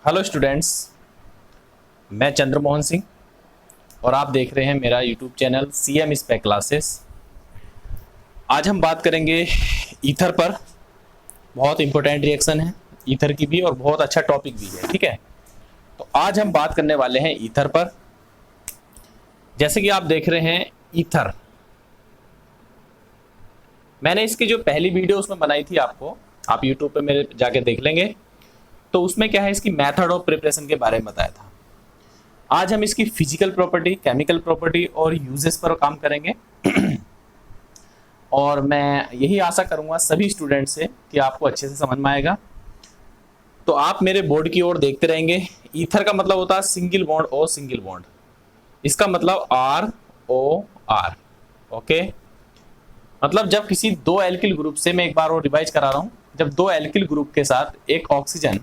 Hello students, मैं चंद्रमोहन सिंह और आप देख रहे हैं मेरा YouTube channel CM spec classes. आज हम बात करेंगे ईथर पर। बहुत इंपॉर्टेंट रिएक्शन है ईथर की भी और बहुत अच्छा टॉपिक भी है, ठीक है। तो आज हम बात करने वाले हैं ईथर पर। जैसे कि आप देख रहे हैं ईथर, मैंने इसकी जो पहली वीडियो उसमें बनाई थी, आपको आप यूट्यूब पे मेरे जाके देख लेंगे। तो उसमें क्या है, इसकी मेथड ऑफ प्रिपरेशन के बारे में बताया था। आज हम इसकी फिजिकल प्रॉपर्टी, केमिकल प्रॉपर्टी और यूजेस पर काम करेंगे। और मैं यही आशा करूंगा सभी स्टूडेंट से कि आपको अच्छे से समझ में आएगा। तो आप मेरे बोर्ड की ओर देखते रहेंगे। ईथर का मतलब होता है single bond O single bond. इसका मतलब ROR। ओके, मतलब जब किसी दो एल्किल ग्रुप से, मैं एक बार और रिवाइज करा रहा हूं, जब दो एल्किल ग्रुप के साथ एक ऑक्सीजन,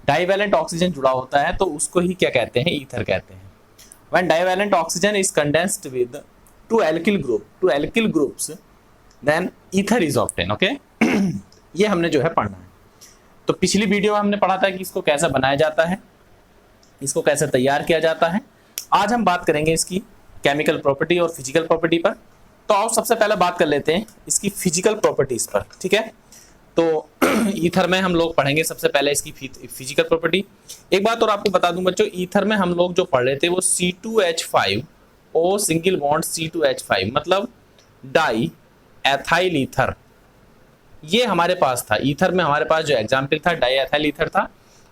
डाइवैलेंट ऑक्सीजन जुड़ा होता है तो उसको ही क्या कहते हैं, ईथर कहते हैं। When divalent oxygen is condensed with two alkyl groups, then ether is obtained. Okay? ये हमने जो है पढ़ना है। तो पिछली वीडियो में हमने पढ़ा था कि इसको कैसे बनाया जाता है, इसको कैसे तैयार किया जाता है। आज हम बात करेंगे इसकी केमिकल प्रॉपर्टी और फिजिकल प्रॉपर्टी पर। तो आओ सबसे पहले बात कर लेते हैं इसकी फिजिकल प्रॉपर्टीज पर, ठीक है। तो ईथर में हम लोग पढ़ेंगे सबसे पहले इसकी फिजिकल प्रॉपर्टी। एक बात और आपको बता दूं बच्चों, ईथर में हम लोग जो पढ़ रहे थे वो C2H5O सिंगल बॉन्ड C2H5 मतलब डाई एथाइल ईथर, ये हमारे पास था। ईथर में हमारे पास जो एग्जाम्पल था डाई एथाइल ईथर था।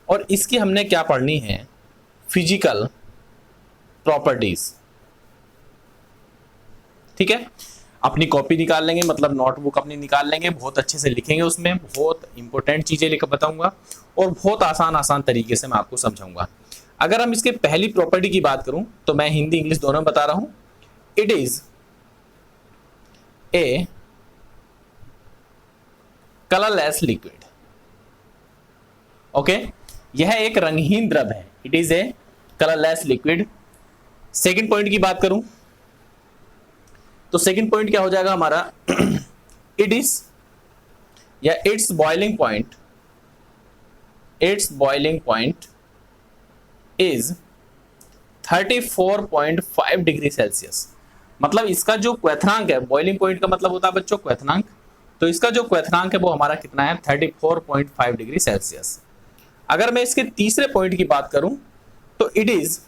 और इसकी हमने क्या पढ़नी है, फिजिकल प्रॉपर्टीज, ठीक है। अपनी कॉपी निकाल लेंगे, मतलब नोटबुक अपनी निकाल लेंगे, बहुत अच्छे से लिखेंगे, उसमें बहुत इंपॉर्टेंट चीजें लिख बताऊंगा और बहुत आसान तरीके से मैं आपको समझाऊंगा। अगर हम इसके पहली प्रॉपर्टी की बात करूं तो मैं हिंदी इंग्लिश दोनों में बता रहा हूं। It is A colourless liquid. Okay, यह एक रंगहीन द्रव है। It is A colourless liquid. Second point की बात करूं तो सेकंड पॉइंट क्या हो जाएगा हमारा, इट इज या it's boiling point is 34.5 degree Celsius. मतलब इसका जो क्वेथनांक है, बॉइलिंग पॉइंट का मतलब होता है बच्चों क्वेथनांक, तो इसका जो क्वेथनांक है वो हमारा कितना है, 34.5 डिग्री सेल्सियस। अगर मैं इसके तीसरे पॉइंट की बात करूं तो it is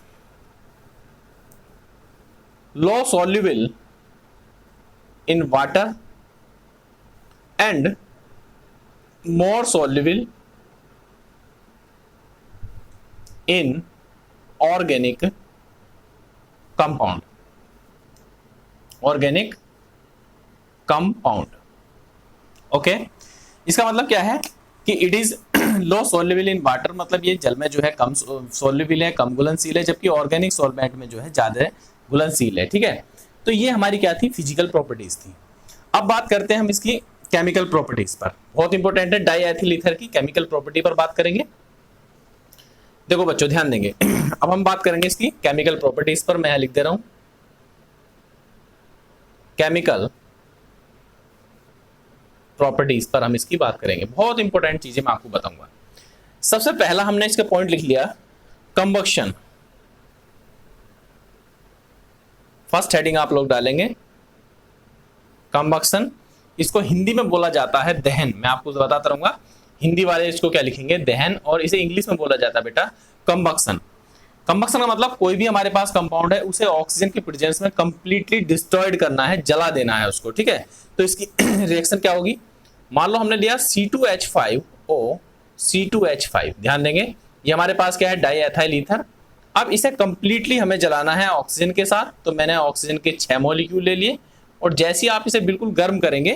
low soluble in water and more soluble in organic compound। Okay, इसका मतलब क्या है कि it is low soluble in water, मतलब ये जल में जो है कम सोल्युबल है, कम घुलनशील है, जबकि ऑर्गेनिक सॉल्वेंट में जो है ज्यादा घुलनशील है, ठीक है। तो ये हमारी क्या थी, फिजिकल प्रॉपर्टीज थी। अब बात करते हैं हम इसकी केमिकल प्रॉपर्टीज पर। बहुत इंपॉर्टेंट है, डाई एथिल ईथर की केमिकल प्रॉपर्टी पर बात करेंगे। देखो बच्चों ध्यान देंगे। अब हम बात करेंगे इसकी केमिकल प्रॉपर्टीज पर। मैं लिख दे रहा हूं केमिकल प्रॉपर्टीज पर हम इसकी बात करेंगे। बहुत इंपॉर्टेंट चीजें मैं आपको बताऊंगा। सबसे पहला हमने इसका पॉइंट लिख लिया, कंबक्शन। फर्स्ट हेडिंग आप लोग डालेंगे कंबक्शन। इसको हिंदी में बोला जाता है दहन। मैं आपको बताता रहूंगा, हिंदी वाले इसको क्या लिखेंगे, दहन, और इसे इंग्लिश में बोला जाता है बेटा कंबक्शन। कंबक्शन का मतलब कोई भी हमारे पास कंपाउंड है उसे ऑक्सीजन के प्रेजेंस में कंप्लीटली डिस्ट्रॉयड करना है, जला देना है उसको, ठीक है। तो इसकी रिएक्शन क्या होगी, मान लो हमने लिया C2H5O C2H5, ध्यान देंगे ये हमारे पास क्या है, डाई एथाइल ईथर। अब इसे कंप्लीटली हमें जलाना है ऑक्सीजन के साथ। तो मैंने ऑक्सीजन के 6 मॉलिक्यूल ले लिए और जैसे ही आप इसे बिल्कुल गर्म करेंगे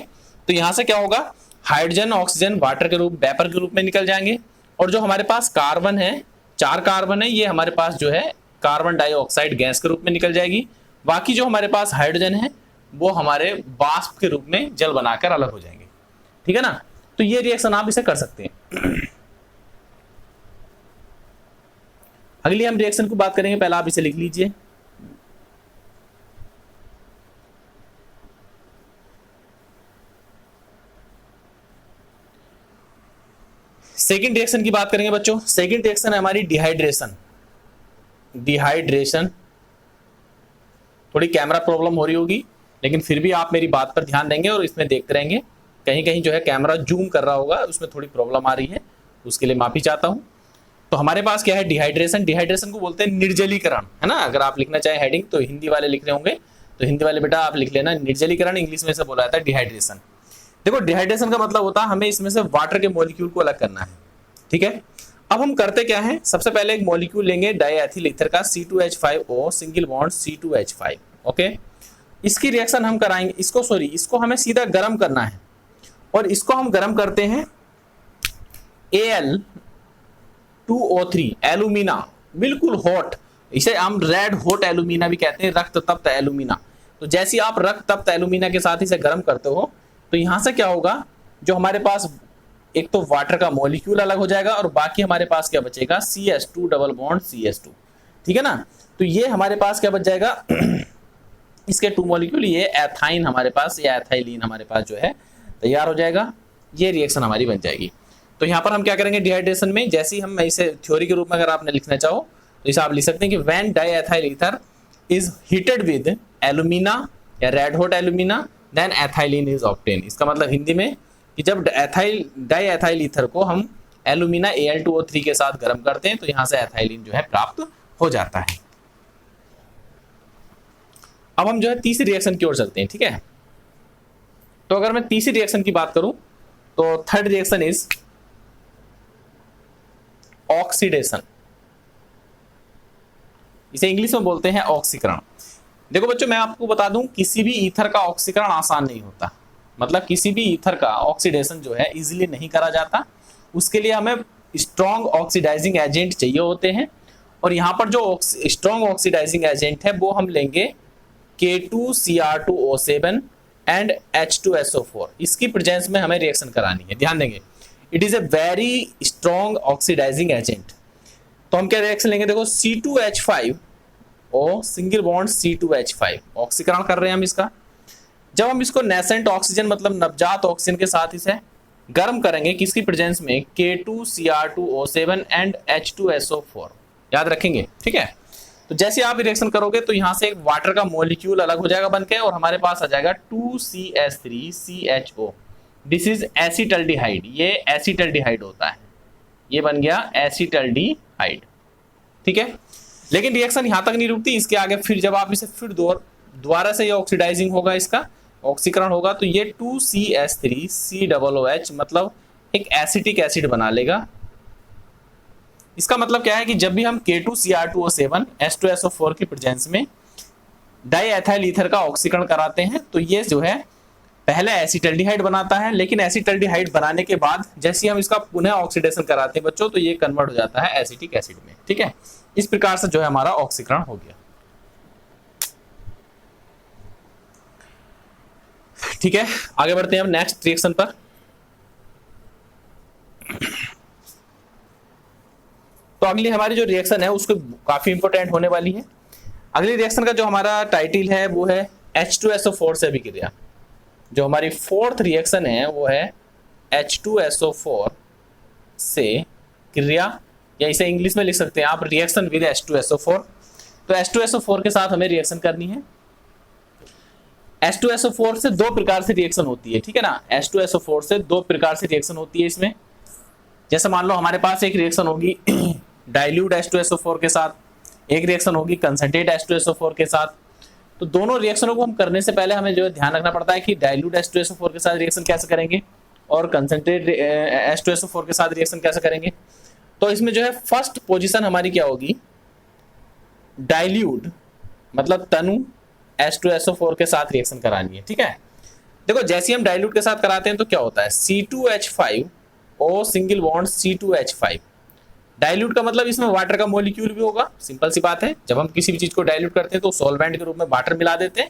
तो यहां से क्या होगा, हाइड्रोजन ऑक्सीजन वाटर के रूप, वेपर के रूप में निकल जाएंगे। और जो हमारे पास कार्बन है, 4 कार्बन है, ये हमारे पास जो है कार्बन डाइऑक्साइड गैस के रूप में निकल जाएगी। बाकी जो हमारे पास हाइड्रोजन है वो हमारे वाष्प के रूप में जल बनाकर अलग हो जाएंगे, ठीक है ना। तो ये रिएक्शन आप इसे कर सकते हैं। अगली हम रिएक्शन को बात करेंगे, पहले आप इसे लिख लीजिए। सेकंड रिएक्शन की बात करेंगे बच्चों। सेकंड रिएक्शन है हमारी डिहाइड्रेशन। डिहाइड्रेशन, थोड़ी कैमरा प्रॉब्लम हो रही होगी, लेकिन फिर भी आप मेरी बात पर ध्यान देंगे और इसमें देखते रहेंगे। कहीं कहीं जो है कैमरा जूम कर रहा होगा, उसमें थोड़ी प्रॉब्लम आ रही है, उसके लिए माफी चाहता हूं। तो हमारे पास क्या है, डिहाइड्रेशन। डिहाइड्रेशन को बोलते हैं निर्जलीकरण, है ना। अगर आप लिखना चाहे हेडिंग तो हिंदी वाले लिख रहे होंगे, तो हिंदी वाले बेटा आप लिख लेना निर्जलीकरण, इंग्लिश में से बोला जाता है डिहाइड्रेशन। देखो डिहाइड्रेशन का मतलब होता है हमें इसमें से वाटर के मॉलिक्यूल को अलग करना है, ठीक है। अब हम करते क्या है, सबसे पहले एक मॉलिक्यूल लेंगे डाइएथिल ईथर का C2H5O single bond C2H5, okay. इसकी रिएक्शन हम कराएंगे, इसको हमें सीधा गर्म करना है, और इसको हम गर्म करते हैं Al2O3 एल्यूमिना, बिल्कुल हॉट। इसे हम रेड हॉट एल्यूमिना भी कहते हैं, रक्त तप्त एल्यूमिना। तो जैसे आप रक्त तप्त एल्यूमिना के साथ इसे गर्म करते हो, तो यहां से क्या होगा, जो हमारे पास एक तो वाटर का मॉलिक्यूल अलग हो जाएगा, और बाकी हमारे पास क्या बचेगा, CH2 डबल बॉन्ड CH2, ठीक है ना। तो ये हमारे पास क्या बच जाएगा इसके 2 मॉलिक्यूल, ये एथाइन हमारे पास, या एथाइलिन हमारे पास जो है तैयार हो जाएगा। ये रिएक्शन हमारी बन जाएगी। तो यहाँ पर हम क्या करेंगे डिहाइड्रेशन में, जैसे ही हम इसे थ्योरी के रूप में अगर आपने लिखना चाहो तो इसे आप लिख सकते हैं कि when diethyl ether is heated with alumina या red hot alumina then ethylene is obtain. इसका मतलब हिंदी में कि जब डाइएथाइल ईथर को हम एल्यूमिना Al2O3 के साथ गर्म करते हैं, तो यहाँ से एथाइलिन जो है प्राप्त हो जाता है। अब हम जो है तीसरी रिएक्शन की ओर चलते हैं, ठीक है। तो अगर मैं तीसरी रिएक्शन की बात करूं तो थर्ड रिएक्शन इज ऑक्सीडेशन। इसे इंग्लिश में बोलते हैं ऑक्सीकरण। देखो बच्चों, मैं आपको बता दूं, किसी भी ईथर का ऑक्सीकरण आसान नहीं होता। मतलब किसी भी ईथर का ऑक्सीडेशन जो है इजीली नहीं करा जाता। उसके लिए हमें स्ट्रॉन्ग ऑक्सीडाइजिंग एजेंट चाहिए होते हैं, और यहाँ पर जो स्ट्रॉन्ग ऑक्सीडाइजिंग एजेंट है वो हम लेंगे K2Cr2O7 एंड H2SO4। इसकी प्रेजेंस में हमें रिएक्शन करानी है, ध्यान देंगे। It is a very strong oxidising agent. तो हम क्या रिएक्शन लेंगे, देखो C2H5O सिंगल बॉन्ड C2H5, ऑक्सीकरण कर रहे हैं हम इसका। जब हम इसको नेसेंट ऑक्सीजन मतलब नवजात ऑक्सीजन के साथ इसे गर्म करेंगे, किसकी प्रेजेंस में, K2Cr2O7 एंड H2SO4, याद रखेंगे, ठीक है। तो जैसे आप रिएक्शन करोगे तो यहां से एक वाटर का मॉलिक्यूल अलग हो जाएगा बनके, और हमारे पास आ जाएगा 2CH3CHO। दिस इज एसिटल्डिहाइड, ये एसिटल्डिहाइड होता है, ये बन गया एसिटल्डिहाइड, ठीक है। लेकिन रिएक्शन यहां तक नहीं रुकती, इसके आगे फिर जब आप इसे फिर दोबारा से ये ऑक्सीडाइजिंग होगा, इसका ऑक्सीकरण होगा, तो ये 2CH3COOH मतलब एक एसिटिक एसिड बना लेगा। इसका मतलब क्या है कि जब भी हम K2Cr2O7 H2SO4 की प्रेजेंस में डाइएथाइल ईथर का ऑक्सीकरण कराते हैं, तो ये जो है पहले एसिटल्डिहाइड बनाता है, लेकिन एसिटल्डिहाइड बनाने के बाद जैसे हम इसका पुनः ऑक्सीडेशन कराते हैं बच्चों, तो ये कन्वर्ट हो जाता है एसिटिक एसिड में, ठीक है। इस प्रकार से जो है हमारा ऑक्सीकरण हो गया, ठीक है। आगे बढ़ते हैं हम नेक्स्ट रिएक्शन पर। तो अगली हमारी जो रिएक्शन है उसको काफी इंपॉर्टेंट होने वाली है। अगली रिएक्शन का जो हमारा टाइटल है वो है H2SO4 से अभिक्रिया। जो हमारी फोर्थ रिएक्शन है वो है H2SO4 से क्रिया, या इसे इंग्लिश में लिख सकते हैं आप रिएक्शन विद H2SO4। तो H2SO4 के साथ हमें रिएक्शन करनी है। H2SO4 से 2 प्रकार से रिएक्शन होती है, ठीक है ना। H2SO4 से 2 प्रकार से रिएक्शन होती है इसमें। जैसे मान लो हमारे पास एक रिएक्शन होगी डाइल्यूट H2SO4 के साथ, एक रिएक्शन होगी कंसंट्रेट H2SO4 के साथ। तो दोनों रिएक्शनों को हम करने से पहले हमें जो ध्यान रखना पड़ता है कि डाइल्यूट H2SO4 के साथ रिएक्शन कैसे करेंगे और कंसंट्रेट H2SO4 के साथ रिएक्शन कैसे करेंगे। तो इसमें जो है फर्स्ट पोजीशन हमारी क्या होगी, डाइल्यूट मतलब तनु H2SO4 के साथ रिएक्शन करानी है, ठीक है। देखो जैसे हम डाइल्यूट के साथ कराते हैं तो क्या होता है, C2H5O single bond C2H5। Dilute का मतलब इसमें वाटर का मॉलिक्यूल भी होगा, सिंपल सी बात है। जब हम किसी भी चीज को डाइल्यूट करते हैं तो सॉल्वेंट के रूप में वाटर मिला देते हैं,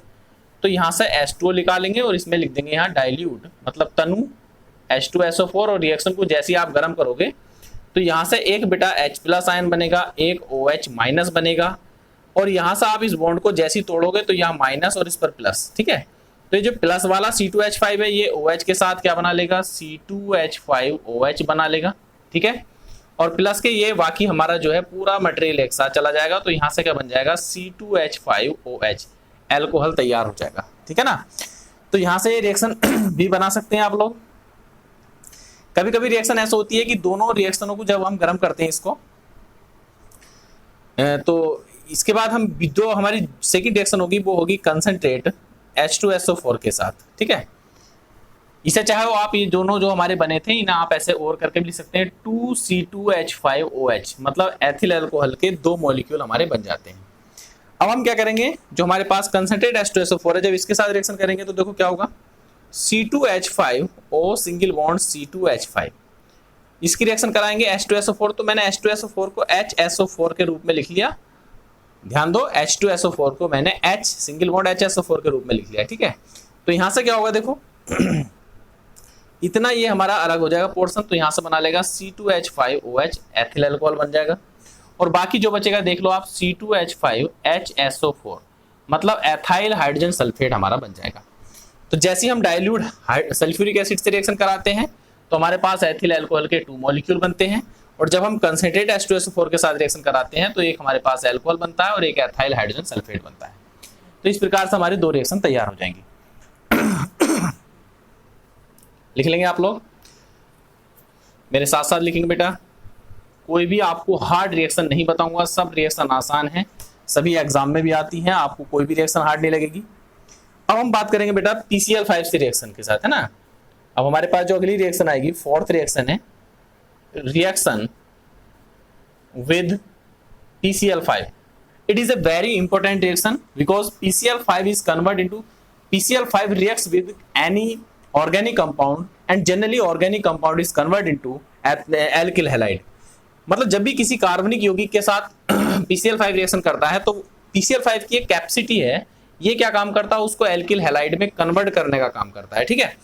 तो यहाँ से H2O निकालेंगे और इसमें लिख देंगे यहाँ डाइल्यूट मतलब तनु H2SO4। और रिएक्शन को जैसे आप गर्म करोगे तो यहाँ से एक बेटा H+ आयन बनेगा, एक OH माइनस बनेगा, और यहाँ से आप इस बॉन्ड को जैसे ही तोड़ोगे तो यहाँ माइनस और इस पर प्लस, ठीक है। तो ये जो प्लस वाला C2H5 है ये OH के साथ क्या बना लेगा, C2H5OH बना लेगा, ठीक है, और प्लस के ये बाकी हमारा जो है पूरा मटेरियल एक साथ चला जाएगा, तो यहाँ से क्या बन जाएगा C2H5OH, एल्कोहल तैयार हो जाएगा, ठीक है ना। तो यहाँ से रिएक्शन भी बना सकते हैं आप लोग। कभी कभी रिएक्शन ऐसा होती है कि दोनों रिएक्शनों को जब हम गर्म करते हैं इसको, तो इसके बाद हम जो हमारी सेकंड रिएक्शन होगी वो होगी कंसंट्रेट H2SO4 के साथ, ठीक है। इसे चाहे वो आप ये दोनों जो हमारे बने थे इन्हें आप ऐसे और करके भी लिख सकते हैं 2C2H5OH, मतलब एथिल अल्कोहल के 2 मॉलिक्यूल हमारे बन जाते हैं। अब हम क्या करेंगे, जो हमारे पास कंसंट्रेट H2SO4 है, जब इसके साथ रिएक्शन करेंगे तो देखो क्या होगा, C2H5O सिंगल बॉन्ड C2H5, इसकी रिएक्शन कराएंगे H2SO4, तो मैंने H2SO4 को HSO4 के रूप में लिख लिया। ध्यान दो, H2SO4 को मैंने H सिंगल बॉन्ड HSO4 के रूप में लिख लिया, ठीक है। तो यहां से क्या होगा देखो इतना ये हमारा अलग हो जाएगा पोर्शन, तो यहां से बना लेगा C2H5OH, एथिल अल्कोहल बन जाएगा, और बाकी जो बचेगा देख लो आप C2H5HSO4, मतलब एथाइल हाइड्रोजन सल्फेट हमारा बन जाएगा। तो जैसे हम डाइल्यूट सल्फ्यूरिक एसिड से रिएक्शन कराते हैं तो हमारे पास एथिल अल्कोहल के 2 मॉलिक्यूल बनते हैं, और जब हम कंसंट्रेट H2SO4 के साथ रिएक्शन कराते हैं तो एक हमारे पास अल्कोहल बनता है और एक एथाइल हाइड्रोजन सल्फेट बनता है। तो इस प्रकार से हमारी 2 रिएक्शन तैयार हो जाएंगी। लिख लेंगे आप लोग, मेरे साथ साथ लिखेंगे बेटा। कोई भी आपको हार्ड रिएक्शन नहीं बताऊंगा, सब रिएक्शन आसान है, सभी एग्जाम में भी आती हैं, आपको कोई भी रिएक्शन हार्ड नहीं लगेगी। अब हम बात करेंगे बेटा PCl5 से रिएक्शन के साथ, है ना। अब हमारे पास जो अगली रिएक्शन आएगी, 4th रिएक्शन है, reaction with PCl5। It is a very important reaction because PCl5 is convert into PCl5 reacts with any organic compound and generally organic compound is convert into alkyl halide. मतलब जब भी किसी कार्बनिक यौगिक के साथ PCl5 reaction करता है तो PCl5 की एक कैपेसिटी है, ये क्या काम करता है, उसको एल्किल हैलाइड में कन्वर्ट करने का काम करता है, ठीक है।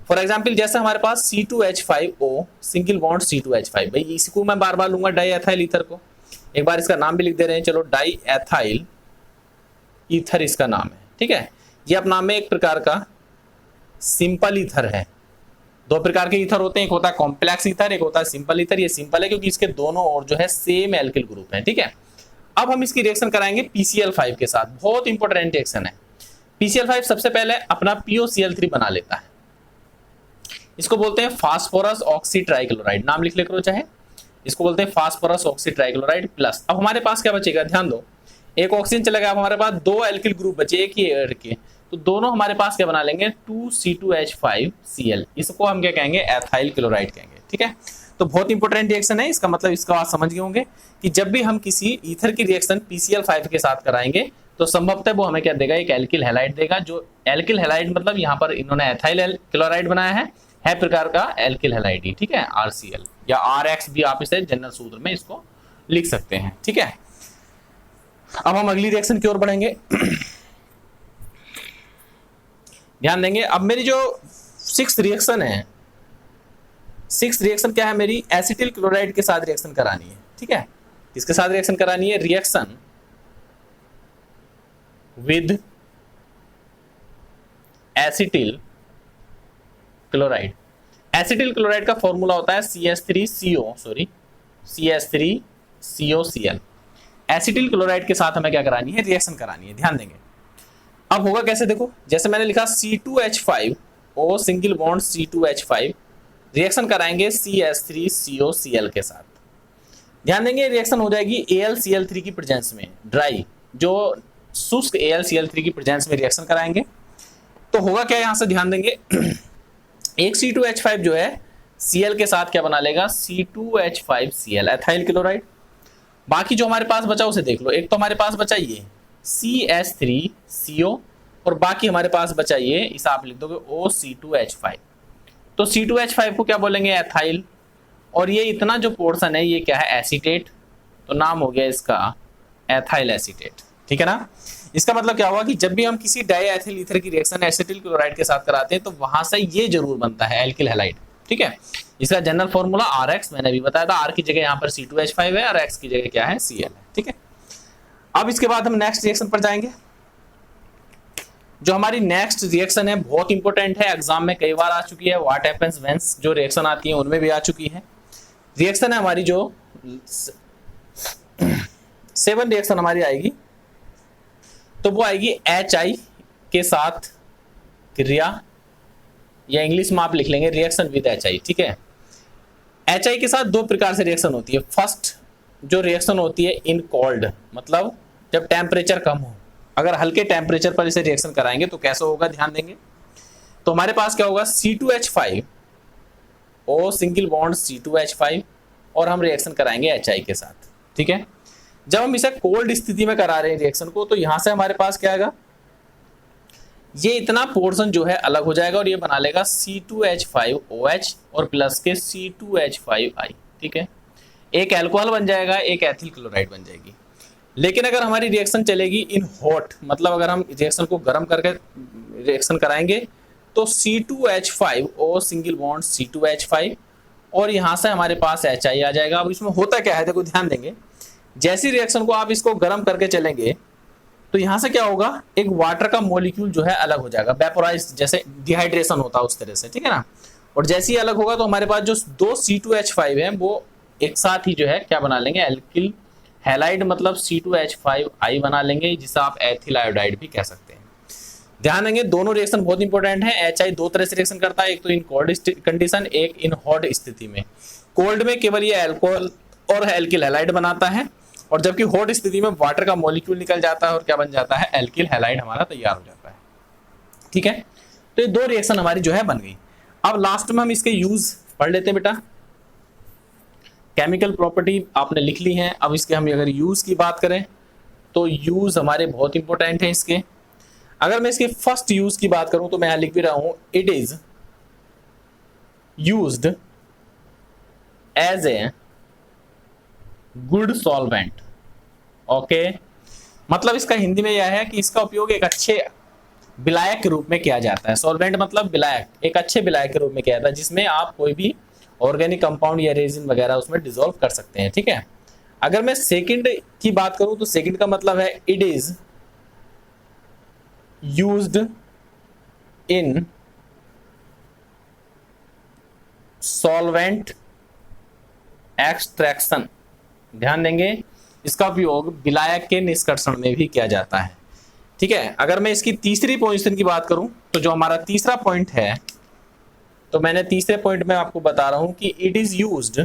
फॉर एग्जांपल जैसे हमारे पास C2H5O सिंगल बॉन्ड C2H5, भाई इसको मैं बार बार लूंगा डाई एथाइल ईथर को, एक बार इसका नाम भी लिख दे रहे हैं, चलो डाई एथाइल ईथर इसका नाम है, ठीक है। ये अपना में एक प्रकार का सिंपल ईथर है। 2 प्रकार के ईथर होते हैं, एक होता है कॉम्प्लेक्स ईथर, एक होता है सिंपल ईथर। ये सिंपल है क्योंकि इसके दोनों ओर जो है सेम एल्किल ग्रुप है, ठीक है। अब हम इसकी रिएक्शन कराएंगे PCl5 के साथ, बहुत इंपॉर्टेंट रिएक्शन है। PCl5 सबसे पहले अपना POCl3 बना लेता है, इसको बोलते हैं फास्फोरस ऑक्सी ट्राइक्लोराइड, नाम लिख ले करो चाहे, इसको बोलते हैं फास्फोरस ऑक्सी ट्राइक्लोराइड प्लस। अब हमारे पास क्या बचेगा, ध्यान दो, एक ऑक्सीजन चला गया, अब हमारे पास 2 एल्किल ग्रुप बचे एक ही एयर के, तो दोनों हमारे पास क्या बना लेंगे 2C2H5Cl, इसको हम क्या कहेंगे, एथाइल क्लोराइड कहेंगे, ठीक है। तो बहुत इंपॉर्टेंट रिएक्शन है, इसका मतलब इसका आप समझ गए होंगे कि जब भी हम किसी ईथर की रिएक्शन PCl5 के साथ कराएंगे तो संभवतः वो हमें क्या देगा, एक एल्किल हैलाइड देगा। जो एल्किल हैलाइड मतलब यहाँ पर इन्होंने एथाइल क्लोराइड बनाया है प्रकार का एल्किल हैलाइड ही, ठीक है, RCl या RX भी आप इसे जनरल सूत्र में इसको लिख सकते हैं, ठीक है। अब हम अगली रिएक्शन की ओर बढ़ेंगे, ध्यान देंगे। अब मेरी जो 6th रिएक्शन है, 6th रिएक्शन क्या है मेरी, एसिटिल क्लोराइड के साथ रिएक्शन करानी है, ठीक है। किसके साथ रिएक्शन करानी है, reaction with acetyl chloride. Acetyl chloride का फॉर्मूला होता है CH3COCl। एसिटिल क्लोराइड के साथ हमें क्या करानी है, रिएक्शन करानी है, ध्यान देंगे। अब होगा कैसे, देखो जैसे मैंने लिखा C2H5O single bond C2H5, reaction कराएंगे CH3COCl के साथ। ध्यान देंगे रिएक्शन हो जाएगी AlCl3 की प्रेजेंस में, ड्राई जो शुष्क AlCl3 की प्रेजेंस में रिएक्शन कराएंगे। तो होगा क्या, यहां से ध्यान देंगे, एक C2H5 जो है Cl के साथ क्या बना लेगा, C2H5Cl एथाइल क्लोराइड। बाकी जो हमारे पास बचा उसे देख लो, एक तो हमारे पास बचा ये CH3CO और बाकी हमारे पास बचा ये, इसे आप लिख दोगे OC2H5। तो C2H5 को क्या बोलेंगे, एथाइल, और ये इतना जो पोर्शन है ये क्या है, एसीटेट, तो नाम हो गया इसका एथाइल एसीटेट, ठीक है ना। इसका मतलब क्या हुआ कि जब भी हम किसी डाई एथिल ईथर की रिएक्शन एसिटिल क्लोराइड के साथ कराते हैं तो वहां से ये जरूर बनता है एल्किल हैलाइड, ठीक है। इसका जनरल फॉर्मूला RX मैंने भी बताया था, R की जगह यहाँ पर C2H5 है और X की जगह क्या है, Cl है, ठीक है। अब इसके बाद हम नेक्स्ट रिएक्शन पर जाएंगे। जो हमारी नेक्स्ट रिएक्शन है बहुत इंपॉर्टेंट है, एग्जाम में कई बार आ चुकी है, व्हाट हैपेंस व्हेन जो रिएक्शन आती है उनमें भी आ चुकी है। रिएक्शन है हमारी जो 7 रिएक्शन हमारी आएगी, तो वो आएगी HI के साथ क्रिया, या इंग्लिश में आप लिख लेंगे रिएक्शन विद HI, ठीक है। HI के साथ दो प्रकार से रिएक्शन होती है। फर्स्ट जो रिएक्शन होती है इन कोल्ड, मतलब जब टेम्परेचर कम हो, अगर हल्के टेम्परेचर पर इसे रिएक्शन कराएंगे तो कैसा होगा, ध्यान देंगे। तो हमारे पास क्या होगा, C2H5 O single bond C2H5, और हम रिएक्शन कराएंगे HI के साथ, ठीक है। जब हम इसे कोल्ड स्थिति में करा रहे हैं रिएक्शन को, तो यहां से हमारे पास क्या आएगा, ये इतना पोर्शन जो है अलग हो जाएगा और ये बना लेगा C2H5OH और प्लस के C2H5I, ठीक है। एक अल्कोहल बन जाएगा, एक एथिल क्लोराइड बन जाएगी। लेकिन अगर हमारी रिएक्शन चलेगी इन हॉट, मतलब अगर हम रिएक्शन को गर्म करके रिएक्शन कराएंगे, तो C2H5O सिंगल बॉन्ड C2H5 और यहां से हमारे पास HI आ जाएगा। अब इसमें होता क्या है, देखो ध्यान देंगे, जैसी रिएक्शन को आप इसको गर्म करके चलेंगे तो यहां से क्या होगा, एक वाटर का मॉलिक्यूल जो है अलग हो जाएगा, वेपोराइज, जैसे डिहाइड्रेशन होता है उस तरह से, ठीक है ना। और जैसे ही अलग होगा तो हमारे पास जो दो C2H5 है वो एक साथ ही जो है क्या बना लेंगे, एल्किल हैलाइड, मतलब C2H5I बना लेंगे, जिसे आप एथिल आयोडाइड भी कह सकते हैं। ध्यान देंगे दोनों रिएक्शन बहुत इंपॉर्टेंट है। HI दो तरह से रिएक्शन करता है, एक तो इन कोल्ड कंडीशन, एक इन हॉट स्थिति में। कोल्ड में केवल ये अल्कोहल और एल्किल हैलाइड बनाता है, और जबकि हॉट स्थिति में वाटर का मॉलिक्यूल निकल जाता है और क्या बन जाता है, एल्किल हैलाइड हमारा तैयार हो जाता है, ठीक है। तो ये दो रिएक्शन हमारी जो है बन गई। अब लास्ट में हम इसके यूज पढ़ लेते हैं बेटा। केमिकल प्रॉपर्टी आपने लिख ली है, अब इसके हम अगर यूज की बात करें तो यूज हमारे बहुत इंपॉर्टेंट है इसके। अगर मैं इसके फर्स्ट यूज की बात करूं तो मैं यहां लिख भी रहा हूं, it is used as a good solvent, okay. मतलब इसका हिंदी में यह है कि इसका उपयोग एक अच्छे विलायक के रूप में किया जाता है। सॉल्वेंट मतलब विलायक, एक अच्छे विलायक के रूप में किया जाता है, जिसमें आप कोई भी ऑर्गेनिक कंपाउंड या रेजिन वगैरह उसमें डिसॉल्व कर सकते हैं, ठीक है। अगर मैं सेकंड की बात करूं तो सेकंड का मतलब है it is used in solvent extraction. ध्यान देंगे इसका उपयोग विलायक के निष्कर्षण में भी किया जाता है, ठीक है। अगर मैं इसकी तीसरी पोजीशन की बात करूं तो जो हमारा तीसरा पॉइंट है, तो मैंने तीसरे पॉइंट में आपको बता रहा हूं कि it is used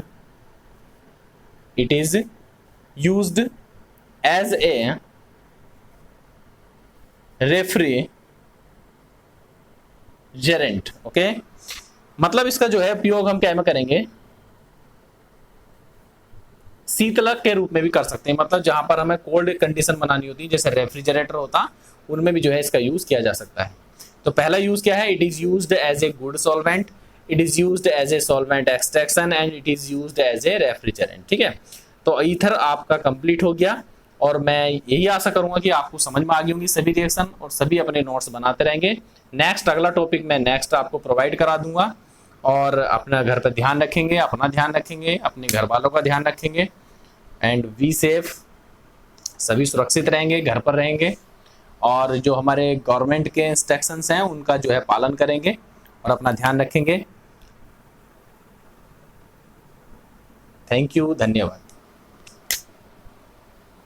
as a refrigerant, okay. मतलब इसका जो है उपयोग हम क्या में करेंगे, शीतलक के रूप में भी कर सकते हैं। मतलब जहां पर हमें कोल्ड कंडीशन बनानी होती है, जैसे रेफ्रिजरेटर होता, उनमें भी जो है इसका यूज किया जा सकता है। तो पहला यूज क्या है, it is used as a good solvent, it is used as a solvent extraction and it is used as a refrigerant, ठीक है। तो ईथर आपका कंप्लीट हो गया, और मैं यही आशा करूंगा कि आपको समझ में आ गई होंगी सभी रिएक्शन, और सभी अपने नोट्स बनाते रहेंगे। नेक्स्ट अगला टॉपिक मैं नेक्स्ट आपको प्रोवाइड करा दूंगा, और अपना घर पर ध्यान रखेंगे, अपना ध्यान रखेंगे, अपने घर वालों का ध्यान रखेंगे, एंड बी सेफ, सभी सुरक्षित रहेंगे, घर पर रहेंगे, और जो हमारे गवर्नमेंट के इंस्ट्रक्शंस हैं उनका जो है पालन करेंगे और अपना ध्यान रखेंगे। थैंक यू, धन्यवाद।